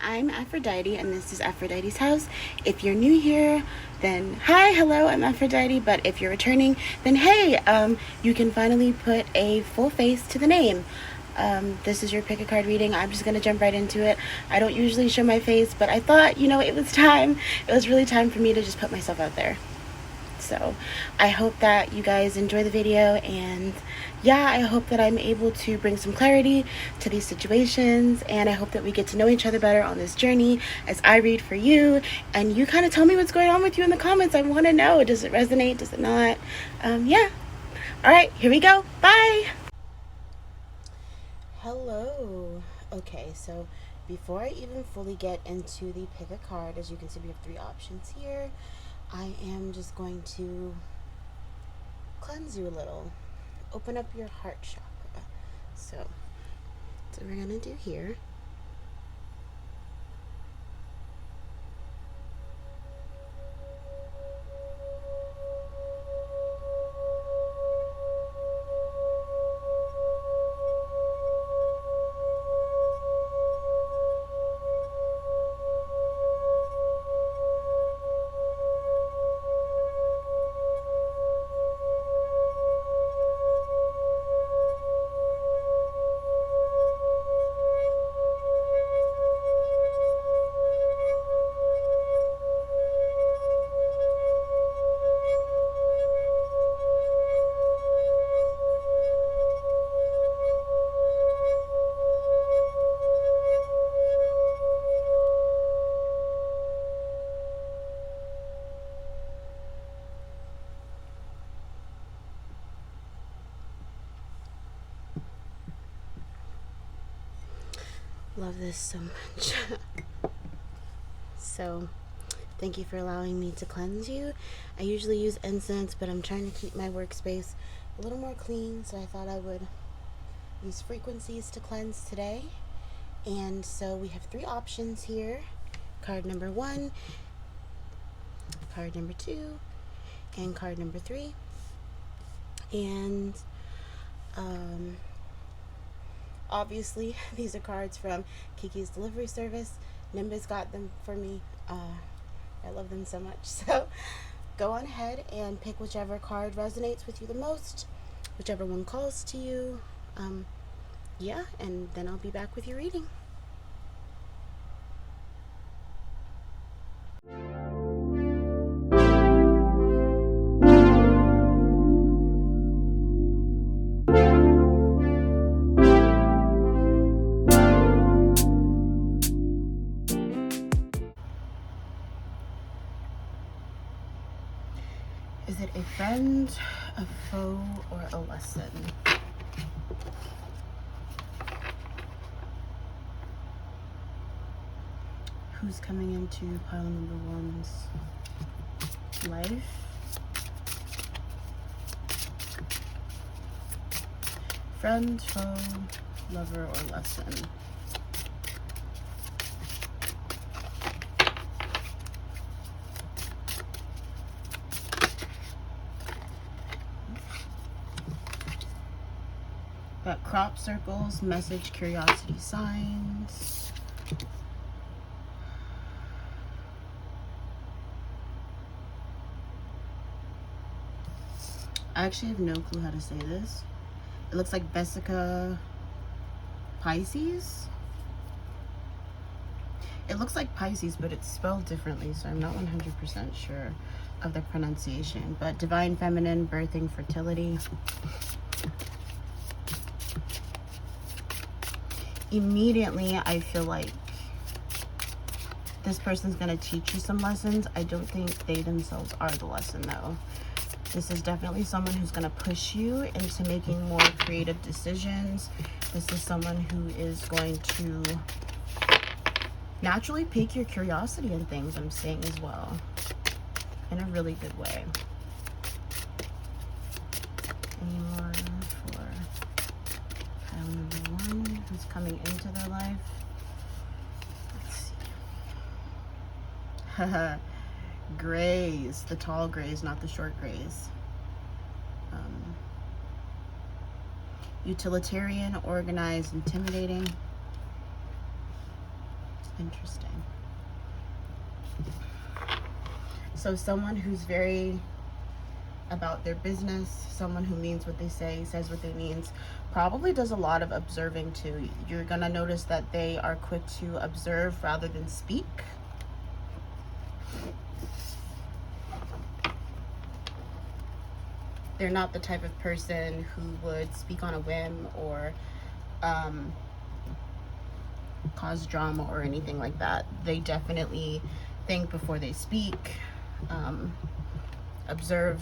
I'm Aphrodite, and this is Aphrodite's house. If you're new here, then hi, hello, I'm Aphrodite. But if you're returning, then hey, you can finally put a full face to the name. This is your pick a card reading. I'm just gonna jump right into it. I don't usually show my face, but I thought, it was time. It was really time for me to just put myself out there. So I hope that you guys enjoy the video, and yeah, I hope that I'm able to bring some clarity to these situations, and I hope that we get to know each other better on this journey as I read for you, and you kind of tell me what's going on with you in the comments. I want to know, does it resonate, does it not? Yeah. All right, here we go. Bye. Hello. Okay, so before I even fully get into the pick a card, as you can see, we have 3 options here. I am just going to cleanse you a little, open up your heart chakra. So that's what we're gonna do here. Love this so much. So thank you for allowing me to cleanse you. I usually use incense, but I'm trying to keep my workspace a little more clean, so I thought I would use frequencies to cleanse today. And so we have 3 options here: card number 1, card number 2, and card number 3. And obviously, these are cards from Kiki's delivery service. Nimbus got them for me. I love them so much. So go on ahead and pick whichever card resonates with you the most, whichever one calls to you. Yeah, and then I'll be back with your reading. Is it a friend, a foe, or a lesson? Who's coming into pile number 1's life? Friend, foe, lover, or lesson? Got crop circles, message, curiosity, signs. I actually have no clue how to say this. It looks like Vesica Pisces. It looks like Pisces, but it's spelled differently, so I'm not 100% sure of the pronunciation. But divine feminine, birthing, fertility. Immediately, I feel like this person's gonna teach you some lessons. I don't think they themselves are the lesson, though. This is definitely someone who's gonna push you into making more creative decisions. This is someone who is going to naturally pique your curiosity in things, I'm saying as well, in a really good way. Any more for pile number 1 who's coming into their life? Let's see. Grays, the tall grays, not the short grays. Utilitarian, organized, intimidating. Interesting. So someone who's very about their business, someone who means what they say, says what they means, probably does a lot of observing too. You're gonna notice that they are quick to observe rather than speak. They're not the type of person who would speak on a whim or cause drama or anything like that. They definitely think before they speak, observe.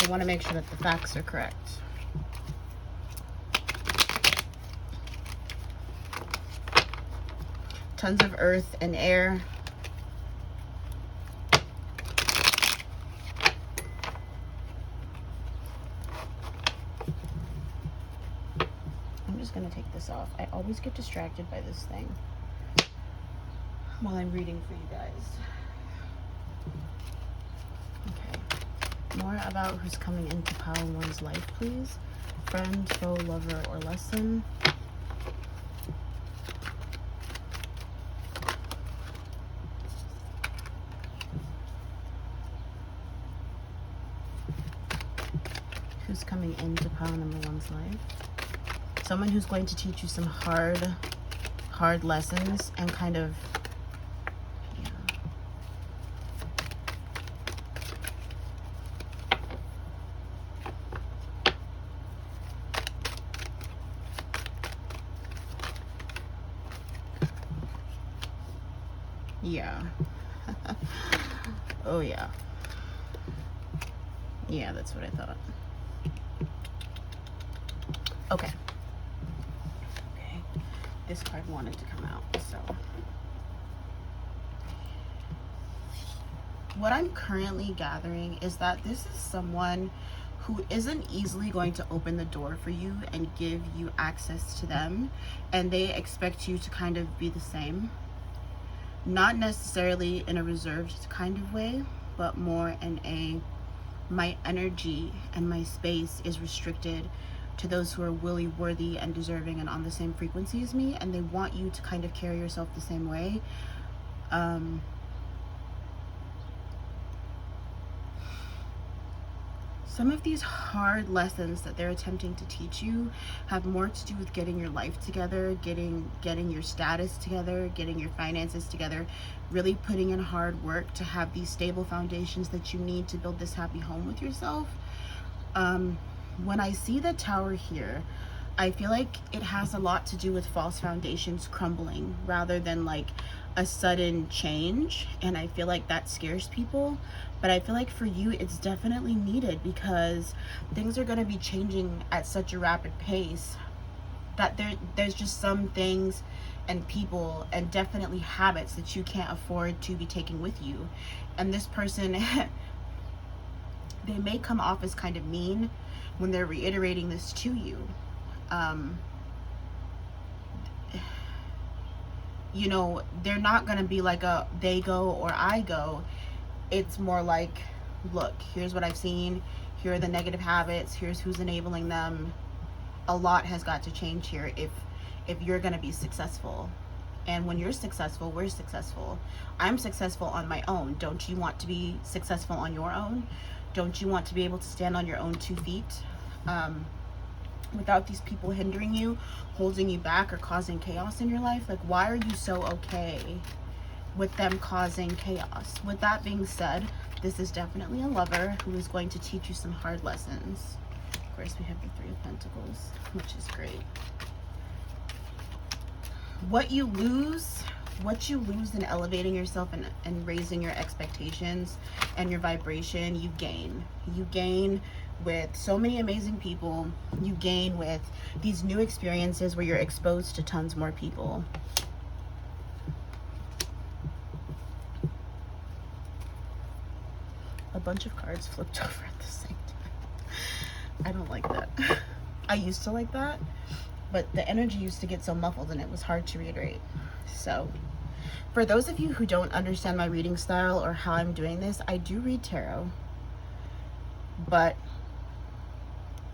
They want to make sure that the facts are correct. Tons of earth and air. I'm just going to take this off. I always get distracted by this thing while I'm reading for you guys. Okay. More about who's coming into power in one's life, please. Friend, foe, lover, or lesson. Who's coming into power in one's life? Someone who's going to teach you some hard lessons and kind of, yeah. Oh yeah. Yeah, that's what I thought. Okay. This card wanted to come out, so. What I'm currently gathering is that this is someone who isn't easily going to open the door for you and give you access to them, and they expect you to kind of be the same. Not necessarily in a reserved kind of way, but more in a, my energy and my space is restricted to those who are really worthy and deserving and on the same frequency as me, and they want you to kind of carry yourself the same way. Some of these hard lessons that they're attempting to teach you have more to do with getting your life together, getting your status together, getting your finances together, really putting in hard work to have these stable foundations that you need to build this happy home with yourself. When I see the Tower here, I feel like it has a lot to do with false foundations crumbling rather than like a sudden change, and I feel like that scares people. But I feel like for you it's definitely needed, because things are going to be changing at such a rapid pace that there's just some things and people and definitely habits that you can't afford to be taking with you. And this person they may come off as kind of mean when they're reiterating this to you. You know, they're not going to be like a they go or I go. It's more like, look, here's what I've seen. Here are the negative habits. Here's who's enabling them. A lot has got to change here if you're going to be successful. And when you're successful, we're successful. I'm successful on my own. Don't you want to be successful on your own? Don't you want to be able to stand on your own 2 feet without these people hindering you, holding you back, or causing chaos in your life? Like, why are you so okay with them causing chaos? With that being said, this is definitely a lover who is going to teach you some hard lessons. Of course, we have the 3 of Pentacles, which is great. What you lose in elevating yourself and raising your expectations and your vibration, you gain. You gain with so many amazing people. You gain with these new experiences where you're exposed to tons more people. A bunch of cards flipped over at the same time. I don't like that. I used to like that, but the energy used to get so muffled and it was hard to reiterate. So for those of you who don't understand my reading style or how I'm doing this, I do read tarot, but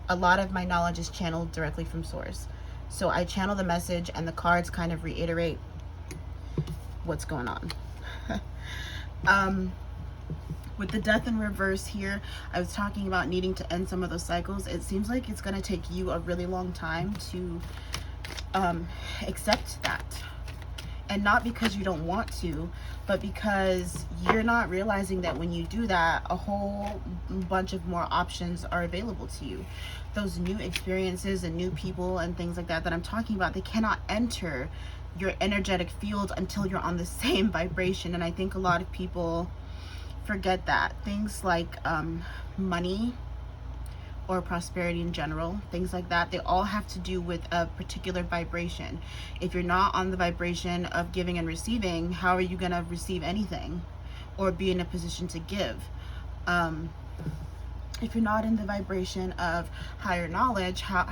a lot of my knowledge is channeled directly from source. So I channel the message and the cards kind of reiterate what's going on. With the death in reverse here, I was talking about needing to end some of those cycles. It seems like it's going to take you a really long time to accept that. And not because you don't want to, but because you're not realizing that when you do that, a whole bunch of more options are available to you. Those new experiences and new people and things like that I'm talking about, they cannot enter your energetic field until you're on the same vibration. And I think a lot of people forget that. Things like money or prosperity in general, things like that, they all have to do with a particular vibration. If you're not on the vibration of giving and receiving, how are you going to receive anything or be in a position to give? If you're not in the vibration of higher knowledge, how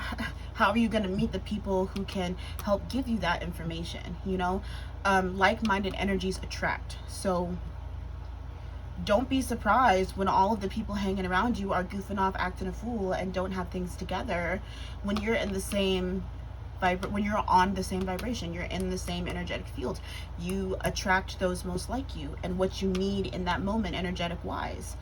are you going to meet the people who can help give you that information? You know, like-minded energies attract. So don't be surprised when all of the people hanging around you are goofing off, acting a fool, and don't have things together. When you're in the same when you're on the same vibration, you're in the same energetic field, you attract those most like you and what you need in that moment, energetic wise.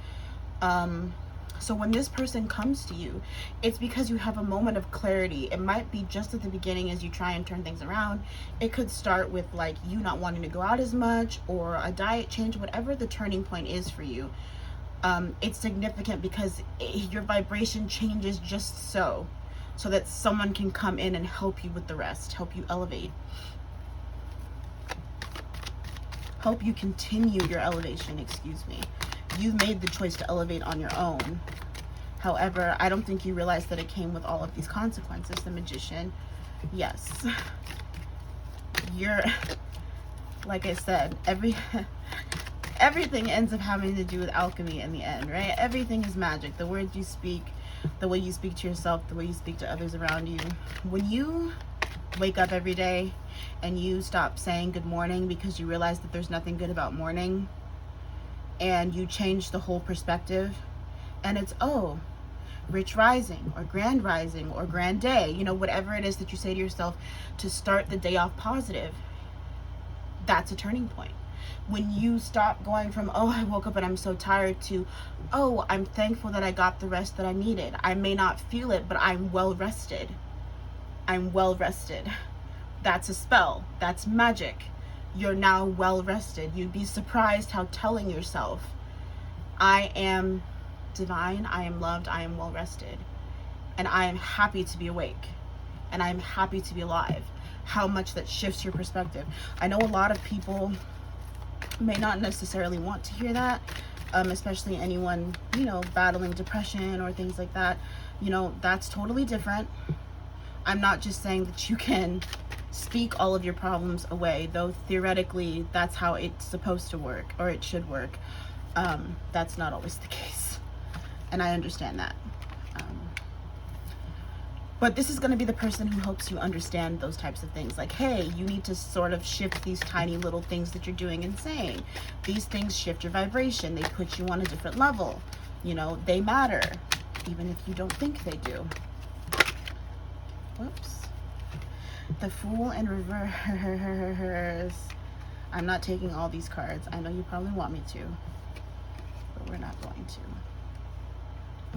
So when this person comes to you, it's because you have a moment of clarity. It might be just at the beginning as you try and turn things around. It could start with like you not wanting to go out as much or a diet change, whatever the turning point is for you. It's significant because your vibration changes just so that someone can come in and help you with the rest, help you elevate, help you continue your elevation, excuse me. You've made the choice to elevate on your own. However, I don't think you realize that it came with all of these consequences. The Magician, yes. You're, like I said, everything ends up having to do with alchemy in the end, right? Everything is magic. The words you speak, the way you speak to yourself, the way you speak to others around you. When you wake up every day and you stop saying good morning because you realize that there's nothing good about morning, and you change the whole perspective, and it's, oh, rich rising or grand day, you know, whatever it is that you say to yourself to start the day off positive, that's a turning point. When you stop going from, oh, I woke up and I'm so tired, to, oh, I'm thankful that I got the rest that I needed. I may not feel it, but I'm well rested. That's a spell. That's magic. You're now well rested. You'd be surprised how telling yourself, I am divine, I am loved, I am well rested, and I am happy to be awake, and I am happy to be alive, how much that shifts your perspective. I know a lot of people may not necessarily want to hear that, especially anyone, you know, battling depression or things like that. You know, that's totally different. I'm not just saying that you can speak all of your problems away, though theoretically that's how it's supposed to work, or it should work. That's not always the case, and I understand that. But this is going to be the person who helps you understand those types of things. Like, hey, you need to sort of shift these tiny little things that you're doing and saying. These things shift your vibration. They put you on a different level. You know, they matter, even if you don't think they do. Whoops. The Fool in reverse. I'm not taking all these cards. I know you probably want me to, but we're not going to.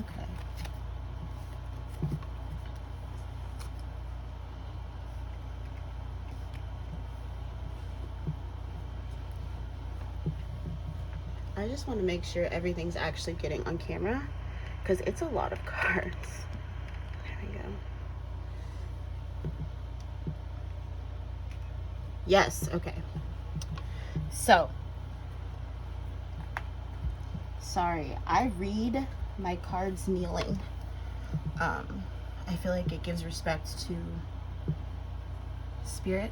Okay. I just want to make sure everything's actually getting on camera, because it's a lot of cards. There we go. Yes, okay. So, sorry, I read my cards kneeling. I feel like it gives respect to spirit,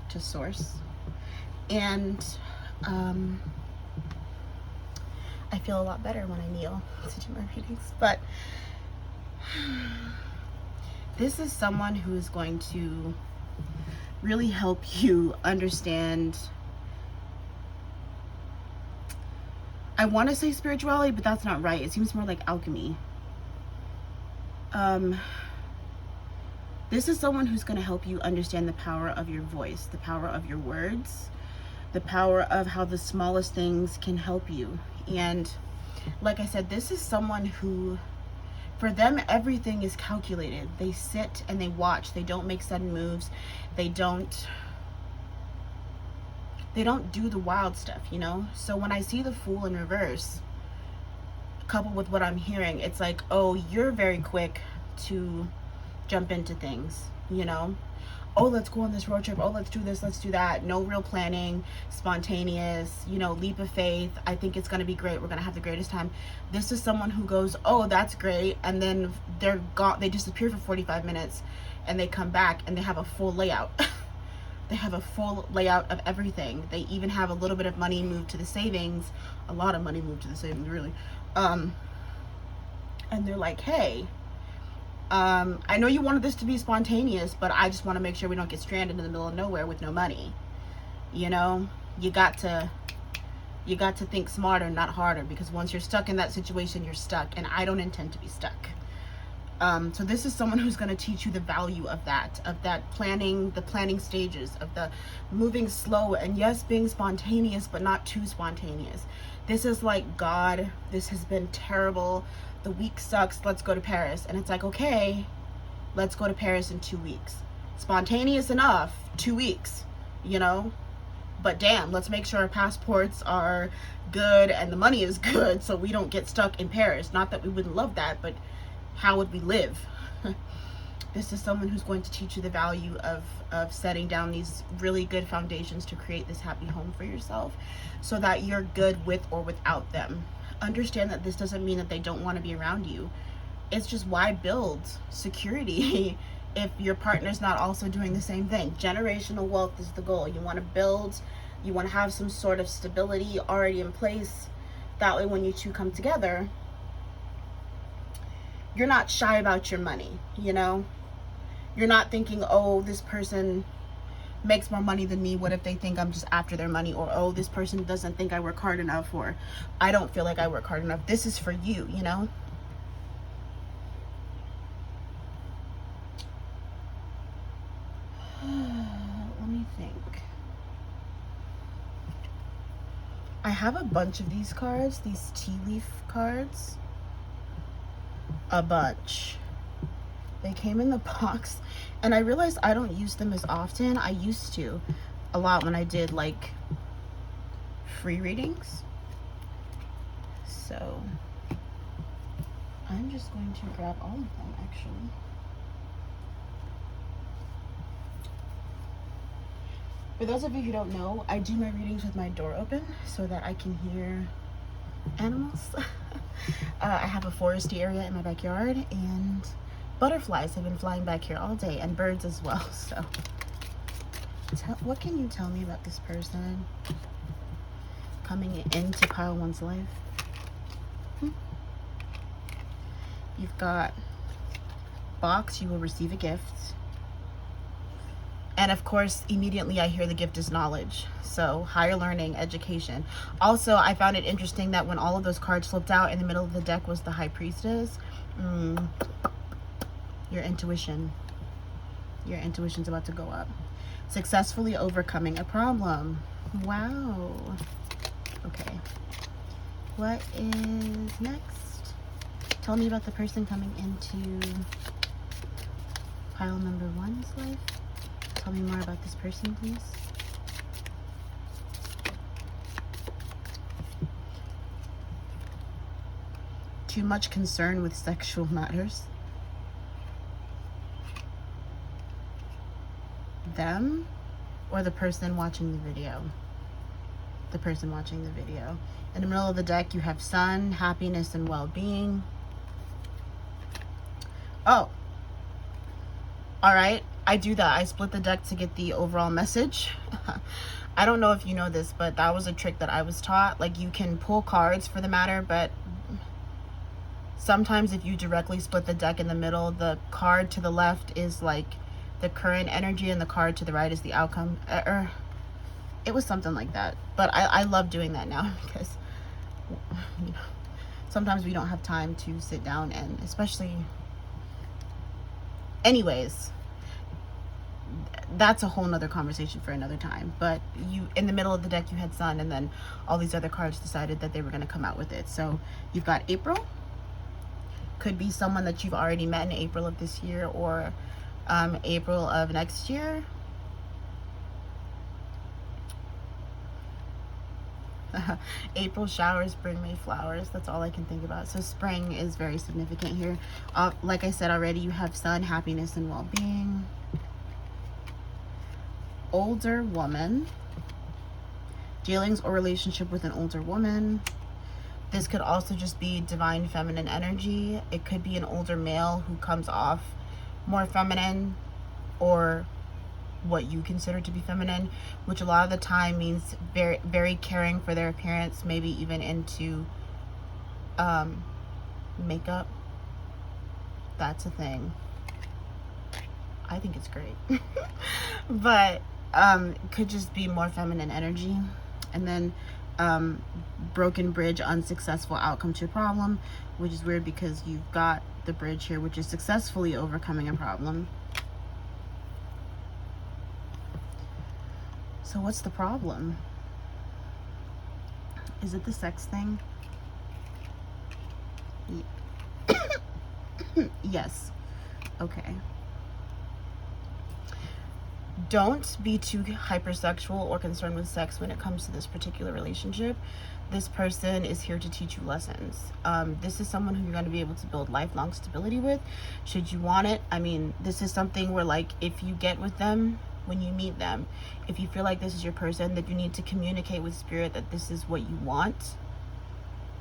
to source, and I feel a lot better when I kneel to do my readings. But this is someone who is going to really help you understand, I want to say spirituality, but that's not right. It seems more like alchemy. This is someone who's going to help you understand the power of your voice, the power of your words, The power of how the smallest things can help you. And like I said, this is someone who, for them, everything is calculated. They sit and they watch. They don't make sudden moves. They don't do the wild stuff, you know? So when I see the Fool in reverse, coupled with what I'm hearing, it's like, oh, you're very quick to jump into things, you know? Oh, let's go on this road trip. Oh, let's do this, let's do that. No real planning, spontaneous, you know, leap of faith. I think it's going to be great. We're going to have the greatest time. This is someone who goes, oh, that's great. And then they're gone. They disappear for 45 minutes and they come back and they have a full layout. They have a full layout of everything. They even have a little bit of money moved to the savings, a lot of money moved to the savings, really. And they're like, hey, I know you wanted this to be spontaneous, but I just want to make sure we don't get stranded in the middle of nowhere with no money. You know, you got to think smarter, not harder, because once you're stuck in that situation, you're stuck, and I don't intend to be stuck. So this is someone who's going to teach you the value of that planning, the planning stages, of the moving slow, and yes, being spontaneous, but not too spontaneous. This is like, God, this has been terrible. The week sucks. Let's go to Paris. And it's like, okay, let's go to Paris in 2 weeks. Spontaneous enough, 2 weeks, you know? But damn, let's make sure our passports are good and the money is good so we don't get stuck in Paris. Not that we wouldn't love that, but how would we live? This is someone who's going to teach you the value of setting down these really good foundations to create this happy home for yourself so that you're good with or without them. Understand that this doesn't mean that they don't want to be around you. It's just, why build security if your partner's not also doing the same thing? Generational wealth is the goal. You want to build, you want to have some sort of stability already in place. That way when you two come together, you're not shy about your money, you know? You're not thinking, oh, this person makes more money than me. What if they think I'm just after their money? Or, oh, this person doesn't think I work hard enough, or I don't feel like I work hard enough. This is for you, you know? Let me think. I have a bunch of these cards, these tea leaf cards. A bunch. They came in the box and I realized I don't use them as often. I used to a lot when I did like free readings. So I'm just going to grab all of them actually. For those of you who don't know, I do my readings with my door open so that I can hear animals. I have a foresty area in my backyard, and butterflies have been flying back here all day, and birds as well. So what can you tell me about this person coming into pile one's life? You've got box, you will receive a gift. And of course, immediately I hear the gift is knowledge. So higher learning, education. Also, I found it interesting that when all of those cards flipped out, in the middle of the deck was the High Priestess. Your intuition. Your intuition's about to go up. Successfully overcoming a problem. Wow. Okay. What is next? Tell me about the person coming into pile number one's life. Tell me more about this person, please. Too much concern with sexual matters. Them or the person watching the video? The person watching the video. In the middle of the deck, you have sun, happiness, and well-being. Oh. All right. I do that. I split the deck to get the overall message. I don't know if you know this, but that was a trick that I was taught. Like, you can pull cards for the matter, but sometimes if you directly split the deck in the middle, the card to the left is like the current energy and the card to the right is the outcome. It was something like that. But I love doing that now because, you know, sometimes we don't have time to sit down, and especially, anyways, that's a whole nother conversation for another time. But you, in the middle of the deck, you had Sun, and then all these other cards decided that they were going to come out with it. So you've got April. Could be someone that you've already met in April of this year, or April of next year. April showers bring May flowers. That's all I can think about. So spring is very significant here. Like I said already, you have Sun, happiness and well-being. Older woman. Dealings or relationship with an older woman. This could also just be divine feminine energy. It could be an older male who comes off more feminine, or what you consider to be feminine, which a lot of the time means very, very caring for their appearance, maybe even into makeup. That's a thing. I think it's great. But could just be more feminine energy. And then broken bridge, unsuccessful outcome to a problem, which is weird because you've got the bridge here, which is successfully overcoming a problem. So what's the problem? Is it the sex thing? Yes. Okay. Don't be too hypersexual or concerned with sex when it comes to this particular relationship. This person is here to teach you lessons. This is someone who you're going to be able to build lifelong stability with, should you want it. I mean, this is something where, like, if you get with them, when you meet them, if you feel like this is your person, that you need to communicate with spirit that this is what you want,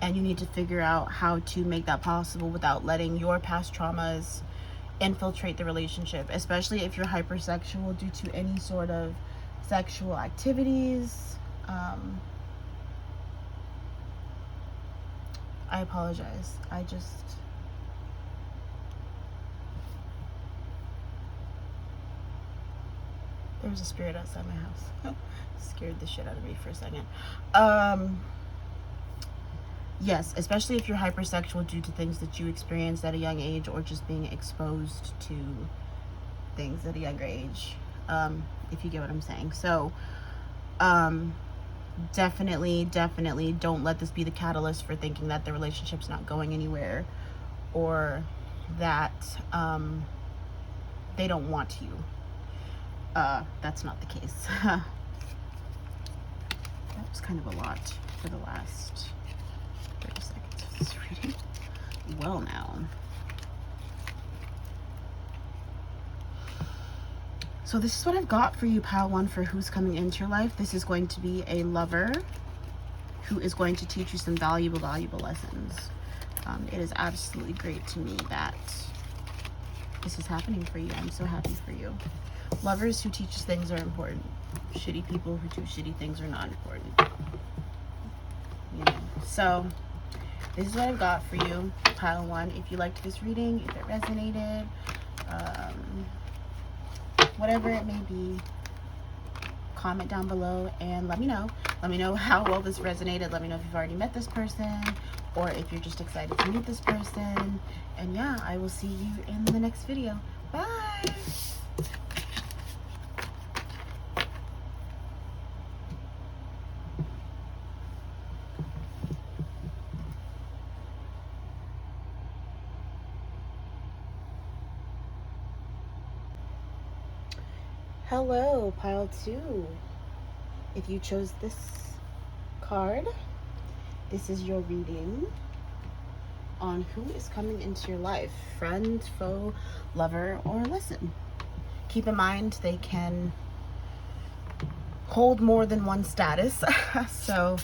and you need to figure out how to make that possible without letting your past traumas infiltrate the relationship, especially if you're hypersexual due to any sort of sexual activities. I apologize. There was a spirit outside my house. Scared the shit out of me for a second. Yes, especially if you're hypersexual due to things that you experienced at a young age, or just being exposed to things at a younger age, if you get what I'm saying. So definitely don't let this be the catalyst for thinking that the relationship's not going anywhere, or that they don't want you. That's not the case. That was kind of a lot for the last 30 seconds of this reading. Well, now. So this is what I've got for you, pile one, for who's coming into your life. This is going to be a lover who is going to teach you some valuable lessons. It is absolutely great to me that this is happening for you. I'm so happy for you. Lovers who teach us things are important. Shitty people who do shitty things are not important. You know. So this is what I've got for you, pile one. If you liked this reading, if it resonated, whatever it may be, comment down below and let me know. Let me know how well this resonated. Let me know if you've already met this person, or if you're just excited to meet this person. And yeah, I will see you in the next video. Bye. Hello, pile two. If you chose this card, this is your reading on who is coming into your life. Friend, foe, lover, or listen. Keep in mind they can hold more than one status. So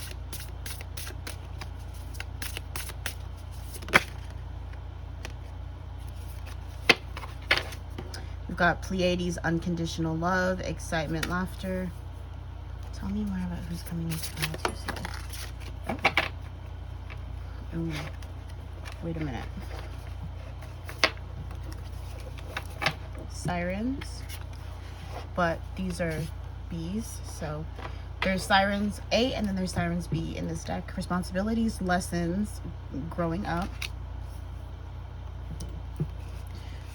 we've got Pleiades, unconditional love, excitement, laughter. Tell me more about who's coming into pile two. Oh. Ooh. Wait a minute. Sirens, but these are B's. So there's Sirens A and then there's Sirens B in this deck. Responsibilities, lessons, growing up.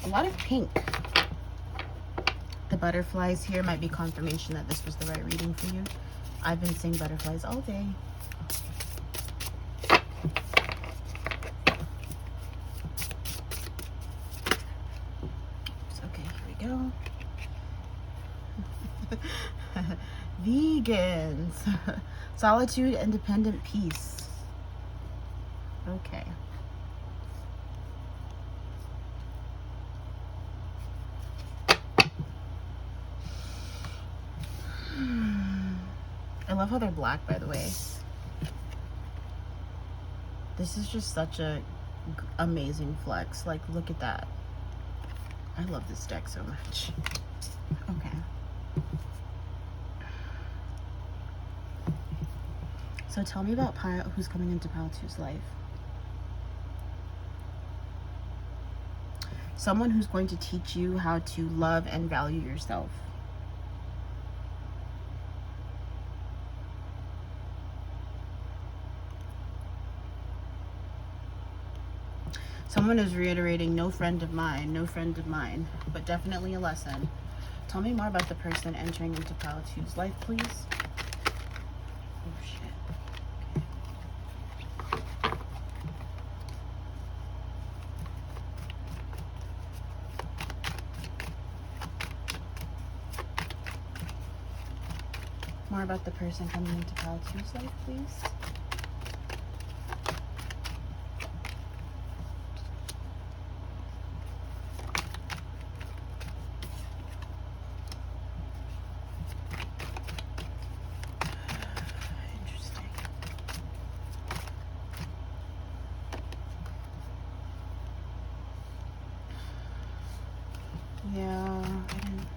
A lot of pink. The butterflies here might be confirmation that this was the right reading for you. I've been seeing butterflies all day. Okay, here we go. Vegans. Solitude, independent peace. Okay. I love how they're black, by the way. This is just such a amazing flex. Like, look at that. I love this deck so much. Okay. So tell me about who's coming into Pile 2's life. Someone who's going to teach you how to love and value yourself. Someone is reiterating, no friend of mine, but definitely a lesson. Tell me more about the person entering into Pile 2's life, please. Oh, shit. More about the person coming into Pile 2's life, please. Yeah, I didn't.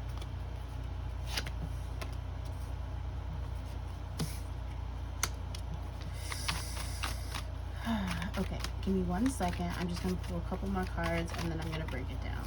Okay, give me 1 second. I'm just gonna pull a couple more cards and then I'm gonna break it down.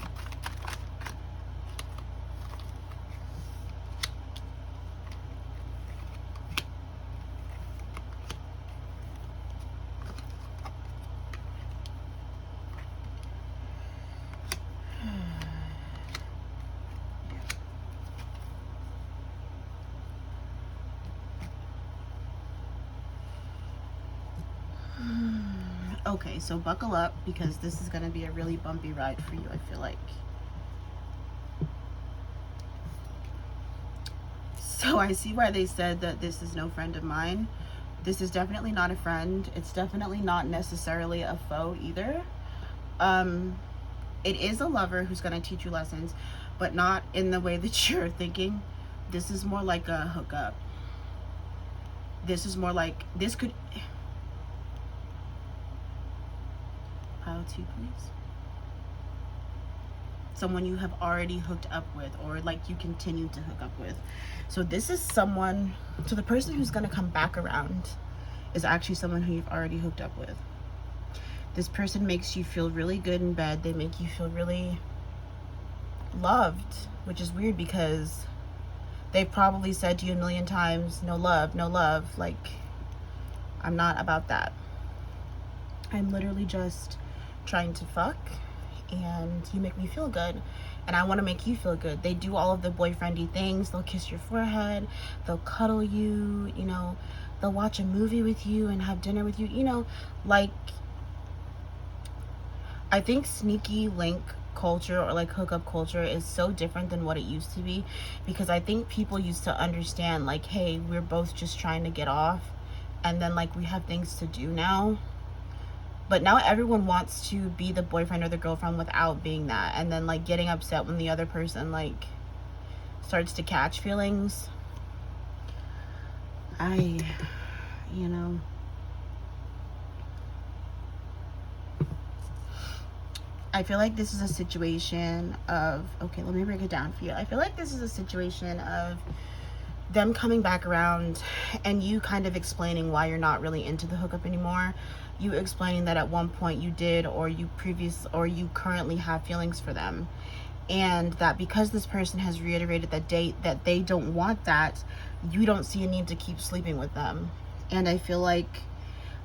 Okay, so buckle up because this is going to be a really bumpy ride for you, I feel like. So I see why they said that this is no friend of mine. This is definitely not a friend. It's definitely not necessarily a foe either. It is a lover who's going to teach you lessons, but not in the way that you're thinking. This is more like a hookup. This is more like, this could... Pile 2, please. Someone you have already hooked up with, or like you continue to hook up with. So this is someone, so the person who's going to come back around is actually someone who you've already hooked up with. This person makes you feel really good in bed. They make you feel really loved, which is weird because they've probably said to you a million times, no love, no love. Like, I'm not about that. I'm literally just trying to fuck and you make me feel good and I want to make you feel good. They do all of the boyfriendy things. They'll kiss your forehead, they'll cuddle you, you know, they'll watch a movie with you and have dinner with you, you know. Like, I think sneaky link culture or like hookup culture is so different than what it used to be, because I think people used to understand like, hey, we're both just trying to get off and then like we have things to do now. But now everyone wants to be the boyfriend or the girlfriend without being that, and then like getting upset when the other person like starts to catch feelings. You know, I feel like this is a situation of, okay, let me break it down for you. I feel like this is a situation of them coming back around and you kind of explaining why you're not really into the hookup anymore. You explaining that at one point you did, or you currently have feelings for them, and that because this person has reiterated that they don't want that, you don't see a need to keep sleeping with them. And I feel like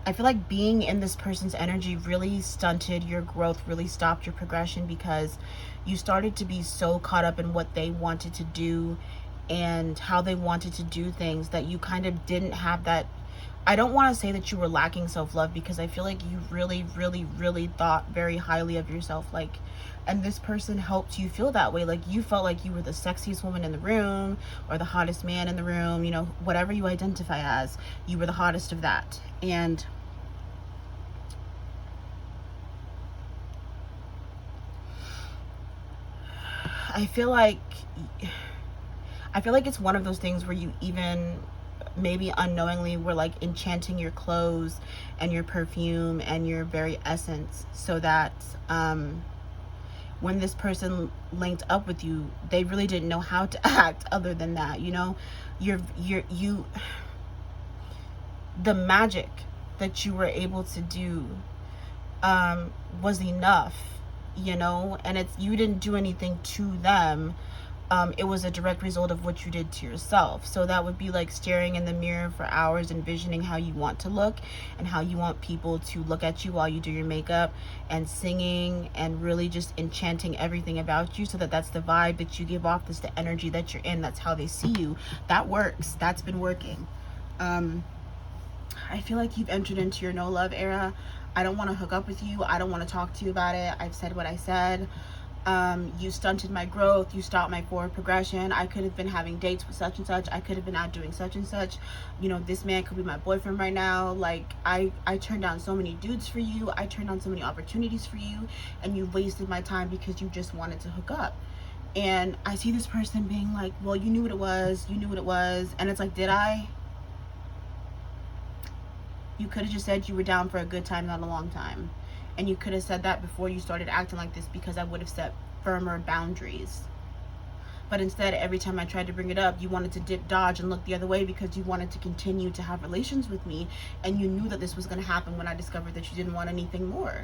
I feel like being in this person's energy really stunted your growth, really stopped your progression, because you started to be so caught up in what they wanted to do and how they wanted to do things that you kind of didn't have that. I don't want to say that you were lacking self-love, because I feel like you really, really, really thought very highly of yourself. Like, and this person helped you feel that way. Like, you felt like you were the sexiest woman in the room or the hottest man in the room, you know, whatever you identify as, you were the hottest of that. And I feel like it's one of those things where you even maybe unknowingly were like enchanting your clothes and your perfume and your very essence, so that when this person linked up with you, they really didn't know how to act other than that, you know. You the magic that you were able to do was enough, you know. And it's, you didn't do anything to them. It was a direct result of what you did to yourself. So that would be like staring in the mirror for hours, envisioning how you want to look and how you want people to look at you while you do your makeup, and singing and really just enchanting everything about you, so that that's the vibe that you give off, that's the energy that you're in, that's how they see you. That works. That's been working. I feel like you've entered into your no love era. I don't want to hook up with you. I don't want to talk to you about it. I've said what I said. You stunted my growth. You stopped my forward progression. I could have been having dates with such and such. I could have been out doing such and such. You know, this man could be my boyfriend right now. Like, I turned down so many dudes for you. I turned down so many opportunities for you, and you wasted my time because you just wanted to hook up. And I see this person being like, well, you knew what it was. You knew what it was. And it's like, did I? You could have just said you were down for a good time, not a long time. And you could have said that before you started acting like this, because I would have set firmer boundaries. But instead, every time I tried to bring it up, you wanted to dip, dodge, and look the other way, because you wanted to continue to have relations with me. And you knew that this was going to happen when I discovered that you didn't want anything more.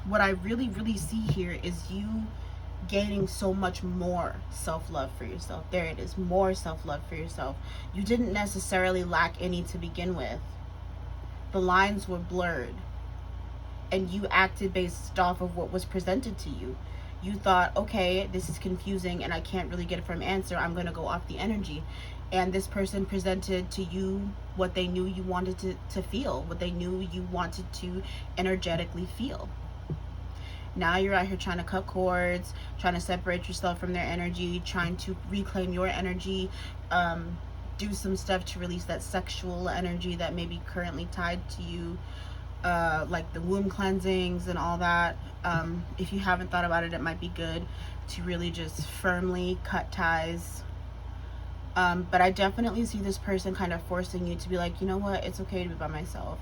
What I really, really see here is you gaining so much more self-love for yourself. There it is, more self-love for yourself. You didn't necessarily lack any to begin with. The lines were blurred, and you acted based off of what was presented to you. You thought, okay, this is confusing and I can't really get a firm answer. I'm going to go off the energy. And this person presented to you what they knew you wanted to feel, what they knew you wanted to energetically feel. Now you're out here trying to cut cords, trying to separate yourself from their energy, trying to reclaim your energy, do some stuff to release that sexual energy that may be currently tied to you, like the womb cleansings and all that. If you haven't thought about it, it might be good to really just firmly cut ties. But I definitely see this person kind of forcing you to be like, you know what, it's okay to be by myself,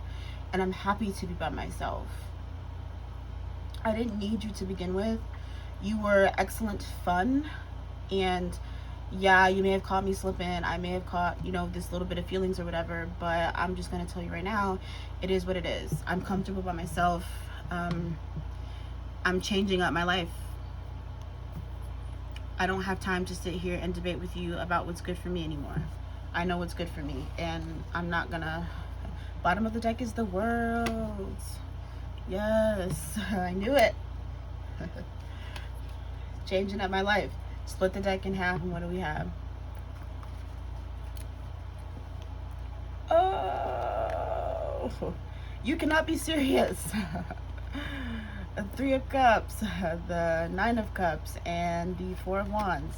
and I'm happy to be by myself. I didn't need you to begin with. You were excellent fun, and yeah, you may have caught me slipping. I may have caught, you know, this little bit of feelings or whatever, but I'm just gonna tell you right now, it is what it is. I'm comfortable by myself. I'm changing up my life. I don't have time to sit here and debate with you about what's good for me anymore. I know what's good for me, and I'm not gonna. Bottom of the deck is the world. Yes, I knew it. Changing up my life. Split the deck in half, and what do we have? Oh, you cannot be serious. The Three of Cups, the Nine of Cups, and the Four of Wands.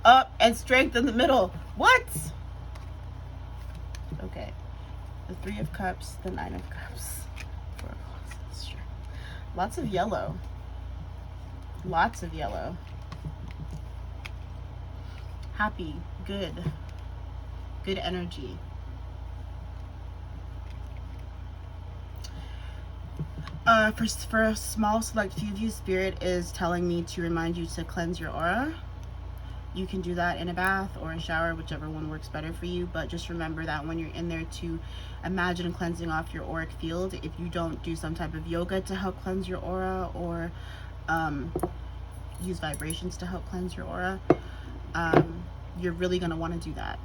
Up and strength in the middle. What? Okay. The Three of Cups, the Nine of Cups. Four of Wands, strength. Lots of yellow. Lots of yellow. Happy, good energy. For a small select few of you, Spirit is telling me to remind you to cleanse your aura. You can do that in a bath or a shower, whichever one works better for you. But just remember that when you're in there, to imagine cleansing off your auric field. If you don't do some type of yoga to help cleanse your aura, or use vibrations to help cleanse your aura, you're really going to want to do that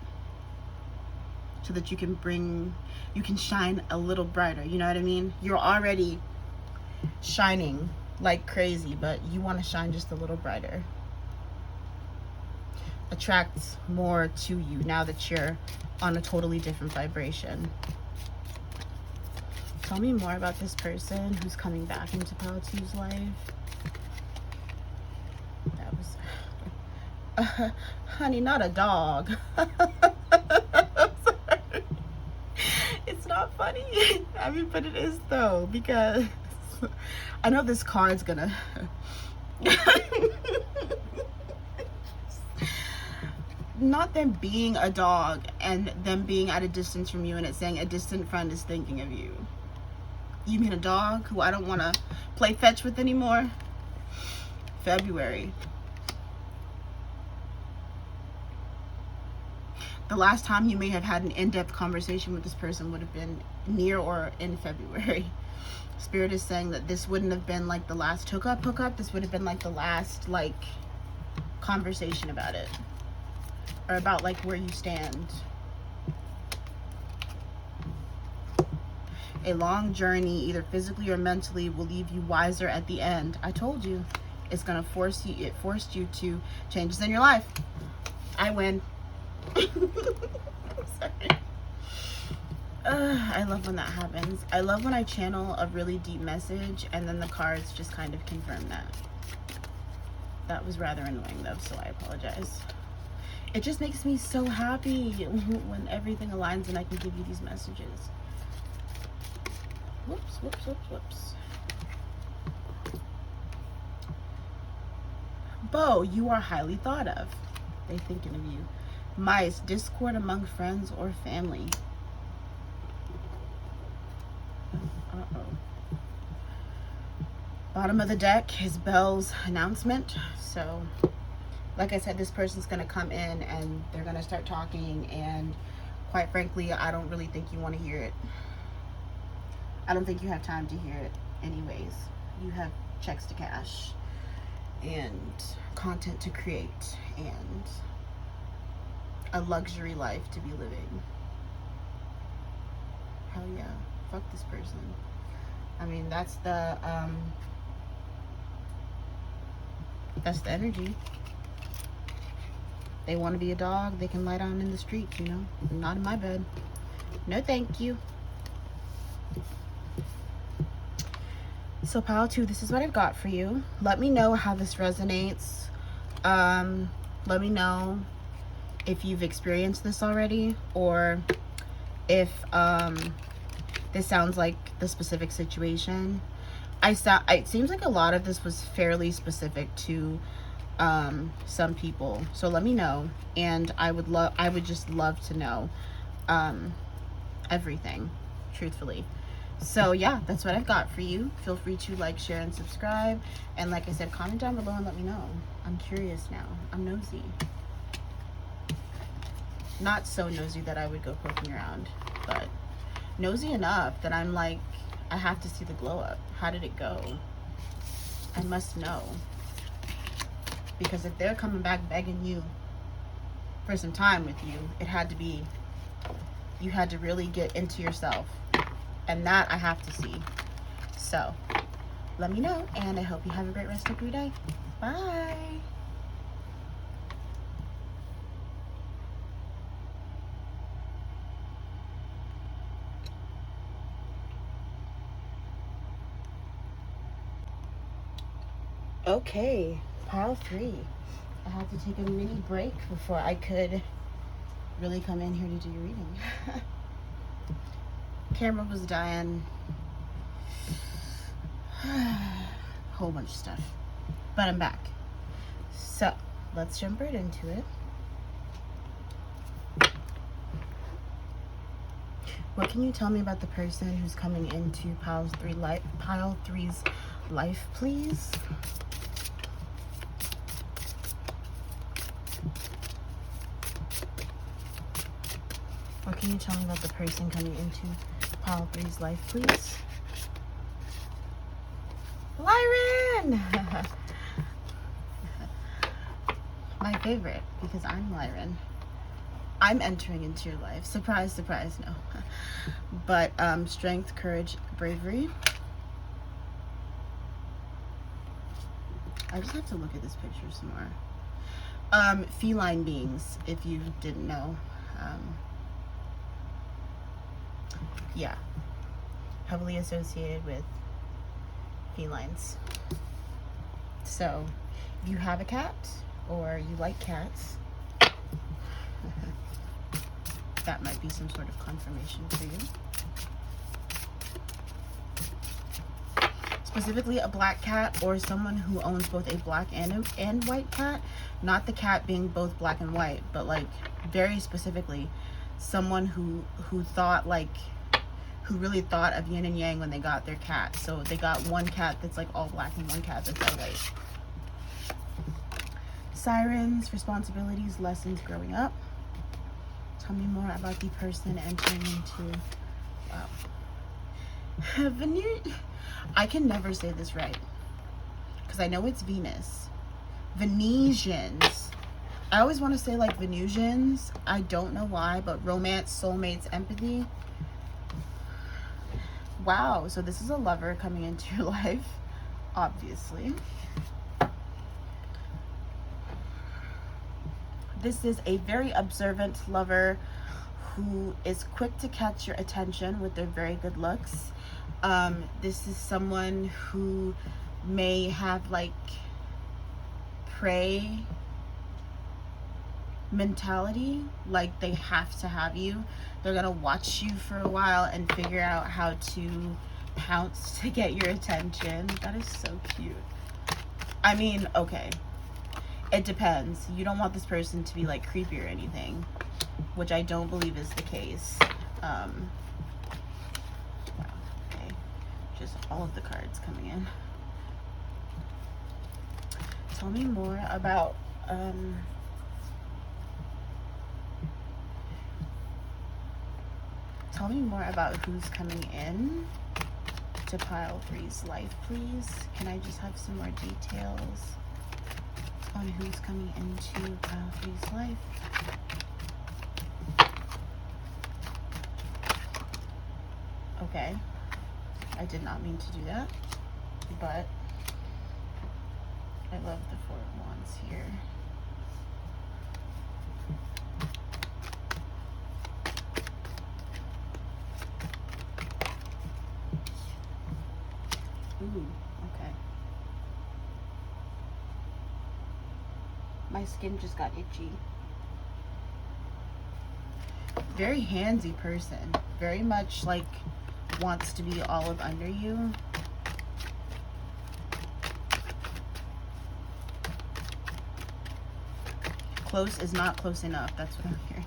so that you can shine a little brighter. You know what I mean? You're already shining like crazy, but you want to shine just a little brighter. Attract more to you now that you're on a totally different vibration. Tell me more about this person who's coming back into Pile 2's life. That was... honey, not a dog. I'm sorry. It's not funny. I mean, but it is though, because I know this card's gonna... Not them being a dog and them being at a distance from you, and it's saying a distant friend is thinking of you. You mean a dog who I don't want to play fetch with anymore? February. The last time you may have had an in-depth conversation with this person would have been near or in February. Spirit is saying that this wouldn't have been like the last hookup. This would have been like the last like conversation about it, or about like where you stand. A long journey, either physically or mentally, will leave you wiser at the end. I told you, it's gonna force you. It forced you to changes in your life. I win. Sorry. I love when that happens. I love when I channel a really deep message and then the cards just kind of confirm that. That was rather annoying though, so I apologize. It just makes me so happy when everything aligns and I can give you these messages. Whoops, whoops, whoops, whoops. Bo, you are highly thought of. They thinking of you. Mice, discord among friends or family. Uh-oh. Bottom of the deck is Belle's announcement. So, like I said, this person's going to come in and they're going to start talking, and quite frankly, I don't really think you want to hear it. I don't think you have time to hear it anyways. You have checks to cash and content to create and a luxury life to be living. Hell yeah. Fuck this person. I mean, that's the energy. They want to be a dog, they can lie down in the street, you know? Not in my bed. No thank you. So Pile 2, this is what I've got for you. Let me know how this resonates. Let me know if you've experienced this already, or if this sounds like the specific situation. It seems like a lot of this was fairly specific to some people. So let me know, and I would just love to know everything, truthfully. So yeah, that's what I've got for you. Feel free to like, share, and subscribe. And like I said, comment down below and let me know. I'm curious now. I'm nosy. Not so nosy that I would go poking around, but nosy enough that I'm like, I have to see the glow up. How did it go? I must know. Because if they're coming back begging you for some time with you, it had to be, you had to really get into yourself. And that I have to see. So, let me know, and I hope you have a great rest of your day. Bye. Okay, Pile 3. I had to take a mini break before I could really come in here to do your reading. Camera was dying. Whole bunch of stuff. But I'm back. So, let's jump right into it. What can you tell me about the person who's coming into Pile 3's life, please? What can you tell me about the person coming into Pile 3's life, please? Lyran! My favorite, because I'm Lyran. I'm entering into your life. Surprise, surprise, no. But strength, courage, bravery. I just have to look at this picture some more. Feline beings, if you didn't know. Yeah. Heavily associated with felines. So, if you have a cat or you like cats, that might be some sort of confirmation for you. Specifically a black cat or someone who owns both a black and white cat. Not the cat being both black and white, but like very specifically someone who thought like, who really thought of yin and yang when they got their cat. So they got one cat that's like all black and one cat that's all white. Sirens, responsibilities, lessons growing up. Tell me more about the person entering into, wow. I can never say this right because I know it's Venus. Venetians. I always want to say like Venusians. I don't know why, but romance, soulmates, empathy. Wow, so this is a lover coming into your life, obviously. This is a very observant lover who is quick to catch your attention with their very good looks. This is someone who may have like prey mentality, like they have to have you. They're gonna watch you for a while and figure out how to pounce to get your attention. That is so cute. I mean, okay, it depends. You don't want this person to be like creepy or anything, which I don't believe is the case. Wow, okay, just all of the cards coming in. Tell me more about tell me more about who's coming in to pile 3's life, please. Can I just have some more details on who's coming into pile 3's life? Okay, I did not mean to do that, but I love the 4 of Wands here. Ooh, okay. My skin just got itchy. Very handsy person. Very much like wants to be all of under you. Close is not close enough. That's what I'm hearing.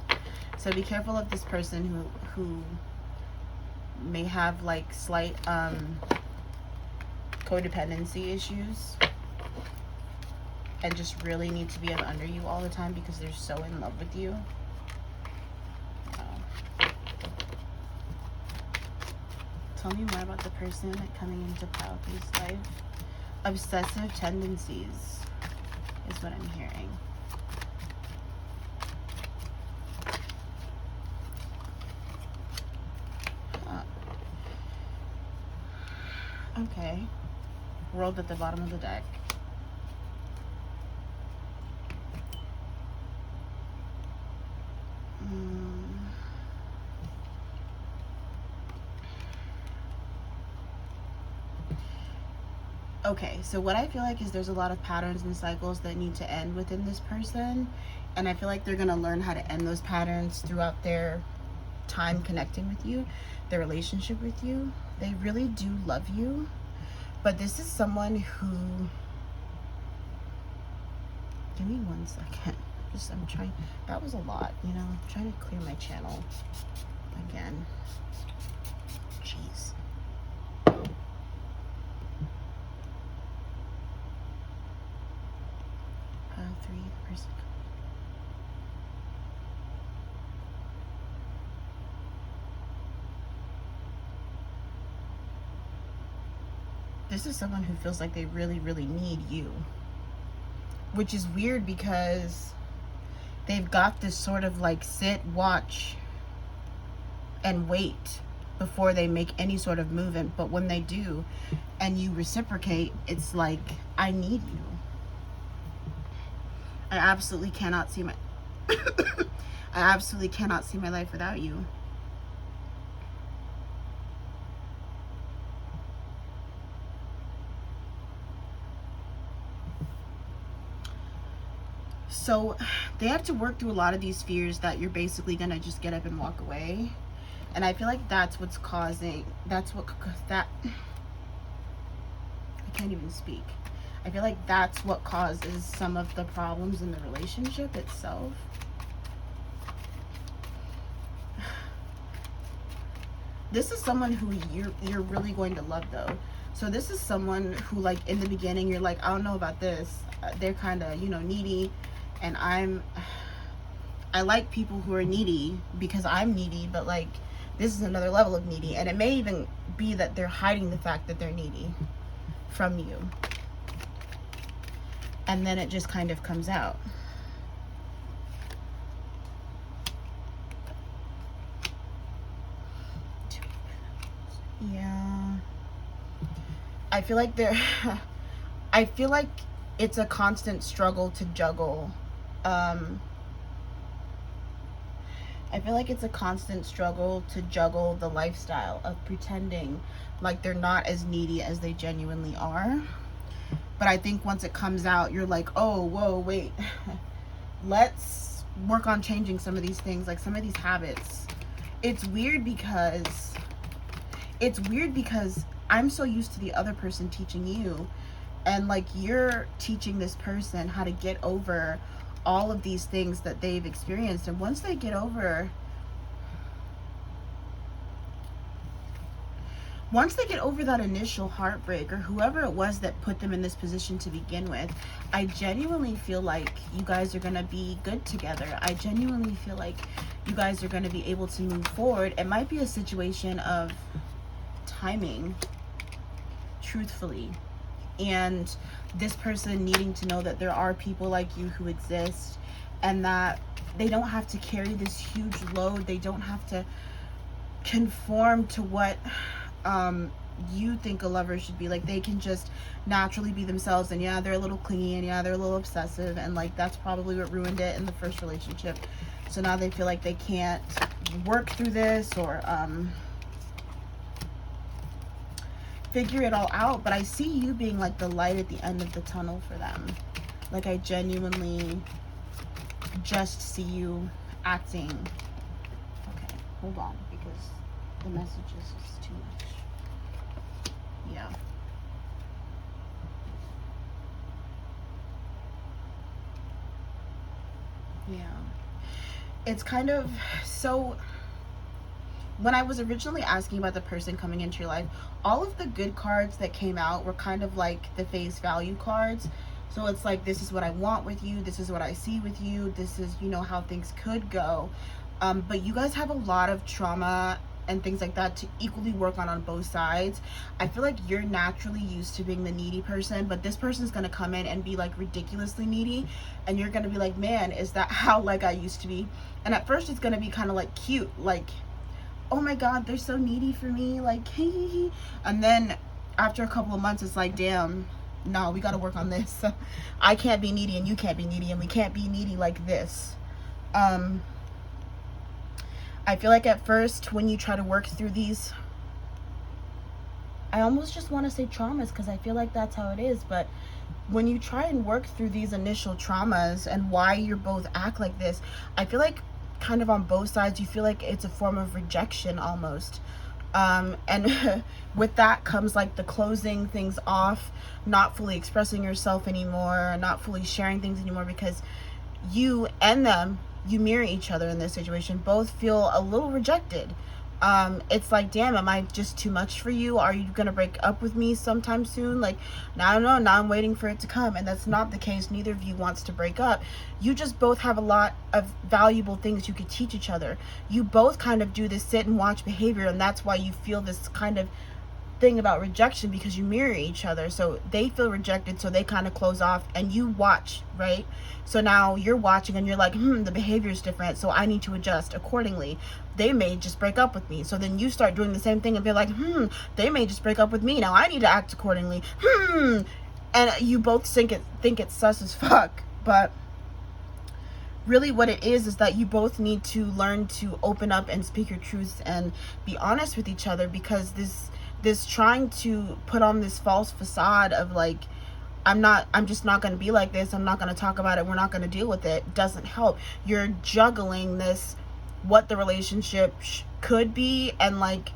So be careful of this person who may have like slight codependency issues and just really need to be under you all the time because they're so in love with you. Tell me more about the person coming into pile 3's life. Obsessive tendencies is what I'm hearing. Okay. World at the bottom of the deck. Okay, so what I feel like is there's a lot of patterns and cycles that need to end within this person, and I feel like they're going to learn how to end those patterns throughout their time connecting with you, their relationship with you. They really do love you, but this is someone who, give me 1 second, I'm trying, that was a lot, you know, I'm trying to clear my channel again. Jeez. Pile 3 person. This is someone who feels like they really, really need you. which is weird because they've got this sort of like sit, watch, and wait before they make any sort of movement. But when they do and you reciprocate, it's like, I need you. I absolutely cannot see my I absolutely cannot see my life without you. So they have to work through a lot of these fears that you're basically gonna just get up and walk away. And I feel like that's what's causing, I can't even speak. I feel like that's what causes some of the problems in the relationship itself. This is someone who you're really going to love though. So this is someone who, like, in the beginning you're like, I don't know about this. They're kind of, you know, needy, and I like people who are needy because I'm needy, but like this is another level of needy, and it may even be that they're hiding the fact that they're needy from you. And then it just kind of comes out. Yeah. I feel like I feel like it's a constant struggle to juggle. I feel like it's a constant struggle to juggle the lifestyle of pretending like they're not as needy as they genuinely are. But I think once it comes out, you're like, oh, whoa, wait. Let's work on changing some of these things, like some of these habits. It's weird because I'm so used to the other person teaching you, and like you're teaching this person how to get over all of these things that they've experienced. And once they get over that initial heartbreak, or whoever it was that put them in this position to begin with, I genuinely feel like you guys are going to be good together. I genuinely feel like you guys are going to be able to move forward. It might be a situation of timing, truthfully, and this person needing to know that there are people like you who exist, and that they don't have to carry this huge load. They don't have to conform to what you think a lover should be. Like, they can just naturally be themselves. And yeah, they're a little clingy, and yeah, they're a little obsessive, and like that's probably what ruined it in the first relationship. So now they feel like they can't work through this or figure it all out. But I see you being like the light at the end of the tunnel for them. Like, I genuinely just see you acting. Okay, hold on, because the message is too much. Yeah. Yeah. It's kind of, so when I was originally asking about the person coming into your life, all of the good cards that came out were kind of like the face value cards. So it's like, this is what I want with you, this is what I see with you, this is, you know, how things could go. But you guys have a lot of trauma and things like that to equally work on both sides. I feel like you're naturally used to being the needy person, but this person's gonna come in and be like ridiculously needy, and you're gonna be like, man, is that how like I used to be? And at first it's gonna be kind of like cute, like, oh my god, they're so needy for me, like, hey. And then after a couple of months, it's like, damn, no, we got to work on this. I can't be needy and you can't be needy, and we can't be needy like this. I feel like at first when you try to work through these, I almost just want to say traumas because I feel like that's how it is, but when you try and work through these initial traumas and why you both act like this, I feel like kind of on both sides you feel like it's a form of rejection almost. And with that comes like the closing things off, not fully expressing yourself anymore, not fully sharing things anymore, because you and them, you mirror each other in this situation, both feel a little rejected. It's like, damn, am I just too much for you? Are you gonna break up with me sometime soon? Like, I don't know, now I'm waiting for it to come. And that's not the case. Neither of you wants to break up. You just both have a lot of valuable things you could teach each other. You both kind of do this sit and watch behavior, and that's why you feel this thing about rejection because you mirror each other. So they feel rejected, so they kind of close off, and you watch, right? So now you're watching and you're like, the behavior is different, so I need to adjust accordingly. They may just break up with me. So then you start doing the same thing and be like, they may just break up with me. Now I need to act accordingly. And you both think it's sus as fuck. But really what it is that you both need to learn to open up and speak your truths and be honest with each other, because this trying to put on this false facade of like, I'm just not going to be like this, I'm not going to talk about it, we're not going to deal with it, doesn't help. You're juggling this, what the relationship could be, and like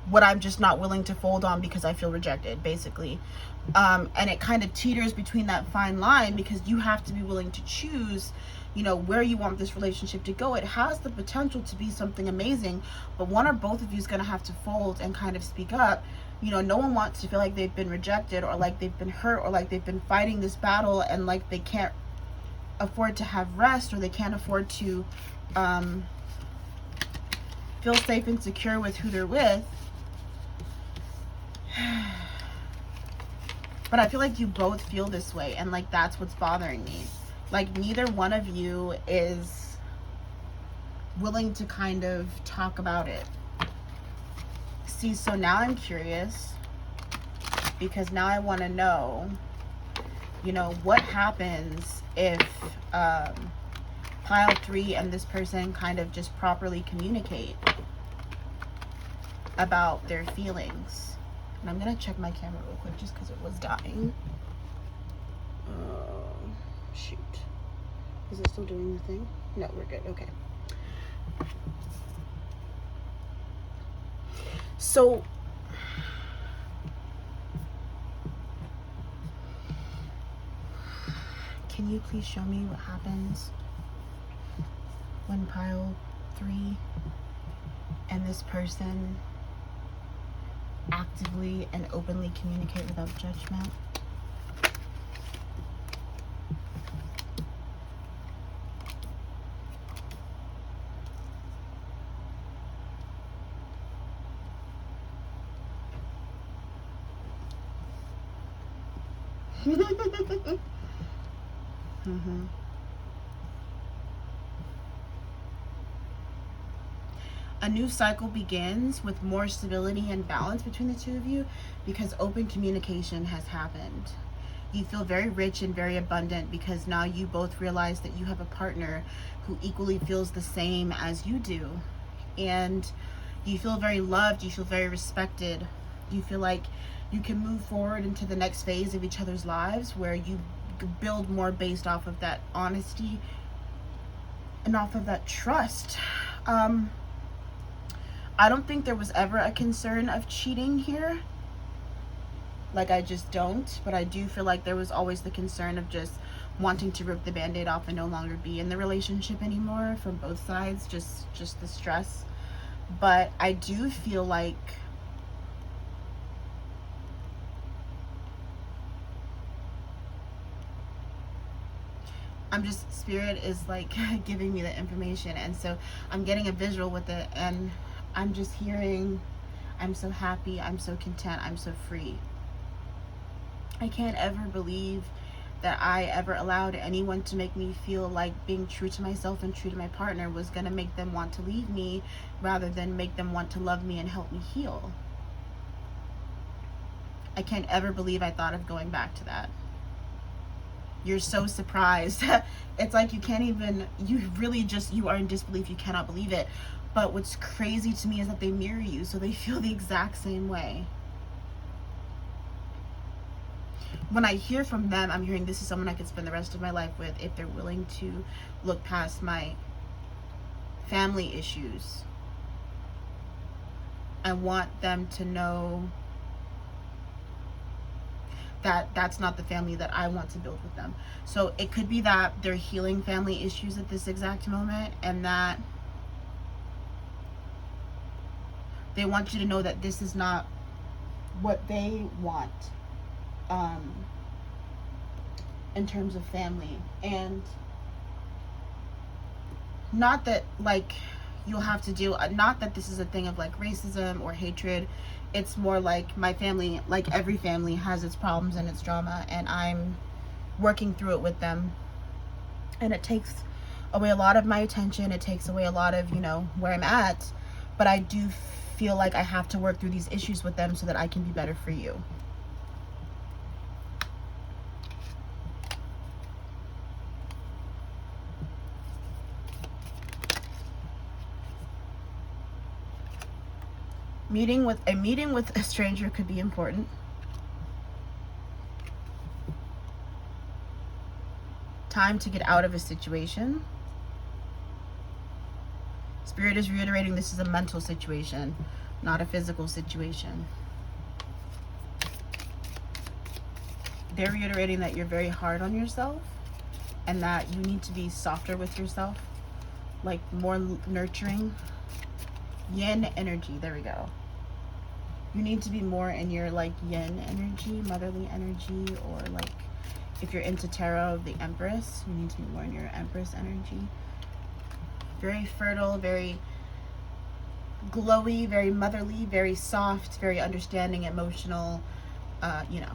what I'm just not willing to fold on because I feel rejected, basically. And it kind of teeters between that fine line, because you have to be willing to choose, where you want this relationship to go. It has the potential to be something amazing, but one or both of you is going to have to fold and kind of speak up. No one wants to feel like they've been rejected, or like they've been hurt, or like they've been fighting this battle and like they can't afford to have rest, or they can't afford to feel safe and secure with who they're with. But I feel like you both feel this way, and like that's what's bothering me. Like neither one of you is willing to kind of talk about it. See, so now I'm curious, because now I want to know, what happens if pile 3 and this person kind of just properly communicate about their feelings. And I'm going to check my camera real quick just because it was dying. Shoot. Is it still doing the thing? No, we're good. Okay. So, can you please show me what happens when pile 3 and this person actively and openly communicate without judgment? A new cycle begins with more stability and balance between the two of you, because open communication has happened. You feel very rich and very abundant because now you both realize that you have a partner who equally feels the same as you do. And you feel very loved, you feel very respected. You feel like you can move forward into the next phase of each other's lives, where you build more based off of that honesty and off of that trust. I don't think there was ever a concern of cheating here. Like, I just don't. But I do feel like there was always the concern of just wanting to rip the Band-Aid off and no longer be in the relationship anymore from both sides. Just the stress. But I do feel like spirit is like giving me the information, and so I'm getting a visual with it, and I'm just hearing, I'm so happy, I'm so content, I'm so free. I can't ever believe that I ever allowed anyone to make me feel like being true to myself and true to my partner was going to make them want to leave me, rather than make them want to love me and help me heal. I can't ever believe I thought of going back to that. You're so surprised. It's like you can't even, you are in disbelief, you cannot believe it. But what's crazy to me is that they mirror you, so they feel the exact same way. When I hear from them, I'm hearing this is someone I could spend the rest of my life with if they're willing to look past my family issues. I want them to know that that's not the family that I want to build with them. So it could be that they're healing family issues at this exact moment, and that they want you to know that this is not what they want in terms of family. And not that like you'll have to deal, not that this is a thing of like racism or hatred. it's more like my family, like every family, has its problems and its drama, and I'm working through it with them. And it takes away a lot of my attention. It takes away a lot of, you know, where I'm at. But I do feel like I have to work through these issues with them so that I can be better for you. A meeting with a stranger could be important. Time to get out of a situation. Spirit is reiterating this is a mental situation, not a physical situation. They're reiterating that you're very hard on yourself and that you need to be softer with yourself, like more nurturing. Yin energy, there we go. You need to be more in your like yin energy, motherly energy, or like if you're into tarot, the Empress, you need to be more in your Empress energy. Very fertile, very glowy, very motherly, very soft, very understanding, emotional, you know.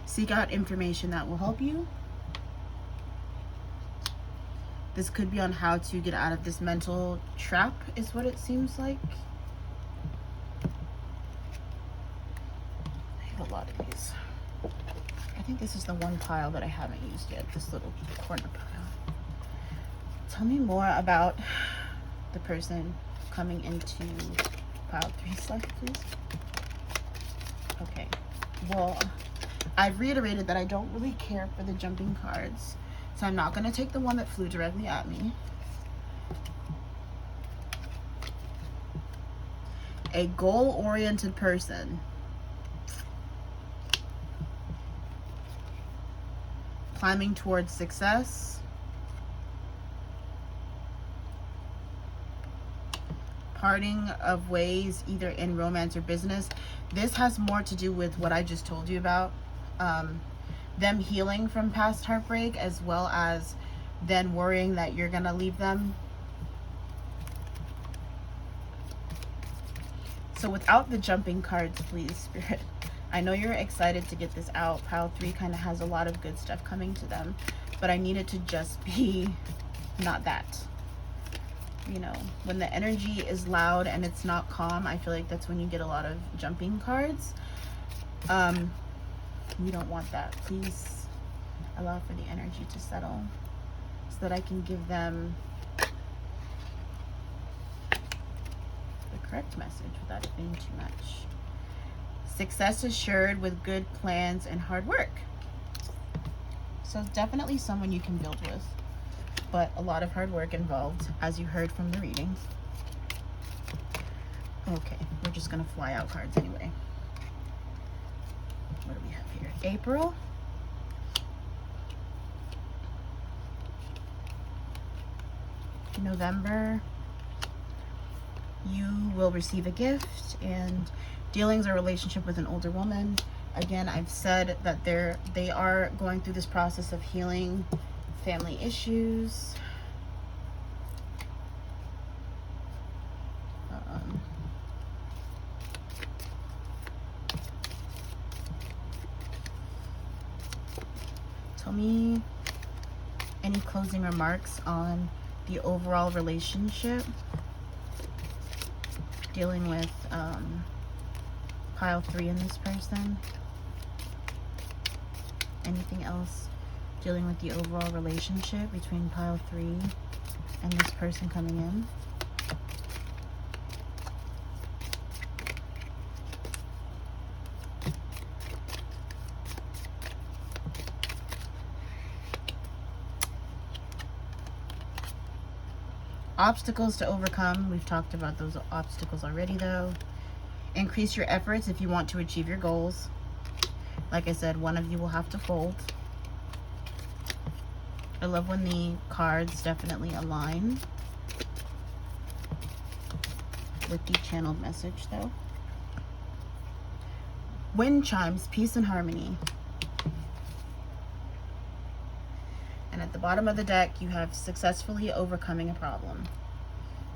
Seek out information that will help you. This could be on how to get out of this mental trap, is what it seems like. I have a lot of these. I think this is the one pile that I haven't used yet, this little corner pile. Tell me more about the person coming into pile 3 select, please. Okay, well, I've reiterated that I don't really care for the jumping cards, so I'm not going to take the one that flew directly at me. A goal-oriented person. Climbing towards success. Parting of ways, either in romance or business. This has more to do with what I just told you about. Them healing from past heartbreak, as well as then worrying that you're gonna leave them. So without the jumping cards, please, Spirit. I know you're excited to get this out. Pile 3 kind of has a lot of good stuff coming to them, but I need it to just be not that. You know, when the energy is loud and it's not calm, I feel like that's when you get a lot of jumping cards. We don't want that. Please allow for the energy to settle so that I can give them the correct message without it being too much. Success assured with good plans and hard work. So definitely someone you can build with, but a lot of hard work involved, as you heard from the readings. Okay, we're just gonna fly out cards anyway. What do we have here? April. November. You will receive a gift, and dealings or relationship with an older woman. Again, I've said that they are going through this process of healing family issues. Tell me any closing remarks on the overall relationship, dealing with pile 3 in this person. Anything else dealing with the overall relationship between pile 3 and this person coming in? Obstacles to overcome. We've talked about those obstacles already, though. Increase your efforts if you want to achieve your goals. Like I said, one of you will have to fold. I love when the cards definitely align with the channeled message, though. Wind chimes, peace and harmony. And at the bottom of the deck, you have successfully overcoming a problem,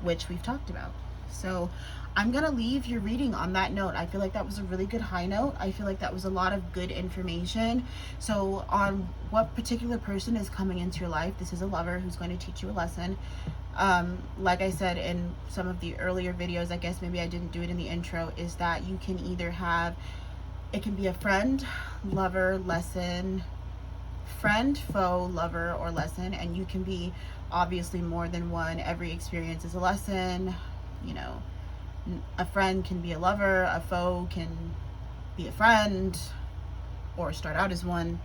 which we've talked about. So I'm gonna leave your reading on that note. I feel like that was a really good high note. I feel like that was a lot of good information. So on what particular person is coming into your life, this is a lover who's going to teach you a lesson. Like I said in some of the earlier videos, I guess maybe I didn't do it in the intro, is that you can either have, it can be a friend, lover, lesson, friend, foe, lover, or lesson, and you can be obviously more than one. Every experience is a lesson. You know, a friend can be a lover, a foe can be a friend, or start out as one.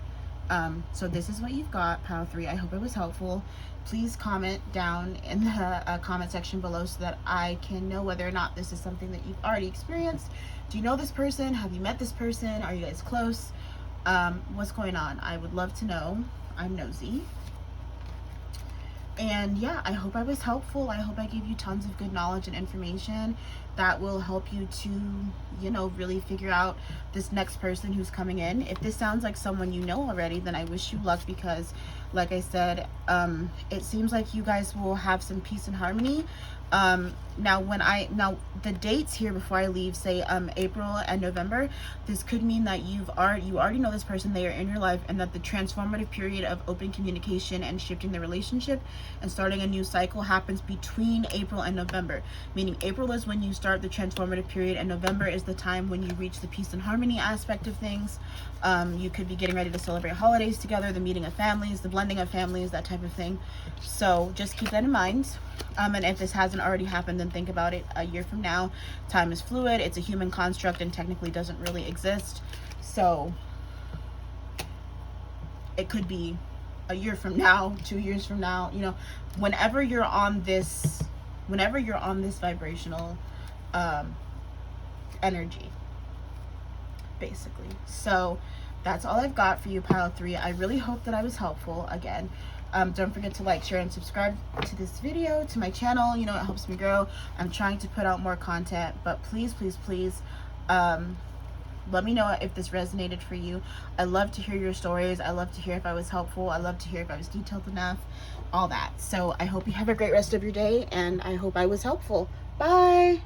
So this is what you've got, pile 3. I hope it was helpful. Please comment down in the comment section below so that I can know whether or not this is something that you've already experienced. Do you know this person? Have you met this person? Are you guys close? What's going on? I would love to know. I'm nosy. And yeah, I hope I was helpful. I hope I gave you tons of good knowledge and information that will help you to, you know, really figure out this next person who's coming in. If this sounds like someone you know already, then I wish you luck, because like I said, it seems like you guys will have some peace and harmony. Now the dates here before I leave say April and November. This could mean that you already know this person, they are in your life, and that the transformative period of open communication and shifting the relationship and starting a new cycle happens between April and November. Meaning April is when you start the transformative period, and November is the time when you reach the peace and harmony aspect of things. You could be getting ready to celebrate holidays together, the meeting of families, the blending of families, that type of thing. So just keep that in mind. And if this hasn't already happened, then think about it a year from now. Time is fluid. It's a human construct and technically doesn't really exist. So it could be a year from now, 2 years from now, you know, whenever you're on this vibrational energy, basically. So that's all I've got for you, pile 3. I really hope that I was helpful. Again, don't forget to like, share, and subscribe to this video, to my channel. You know, it helps me grow. I'm trying to put out more content, but please, please, please, let me know if this resonated for you. I love to hear your stories. I love to hear if I was helpful. I love to hear if I was detailed enough, all that. So I hope you have a great rest of your day, and I hope I was helpful. Bye.